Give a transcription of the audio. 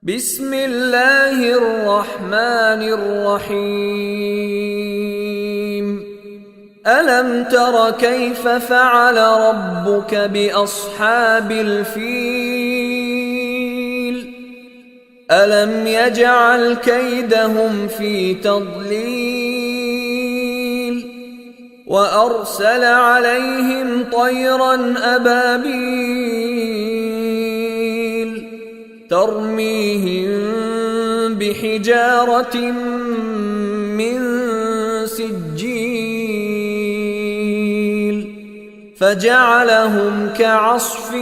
بسم الله الرحمن الرحيم ألم تر كيف فعل ربك بأصحاب الفيل ألم يجعل كيدهم في تضليل وأرسل عليهم طيرا أبابيل ترميهم بحجارة من سجيل فجعلهم كعصف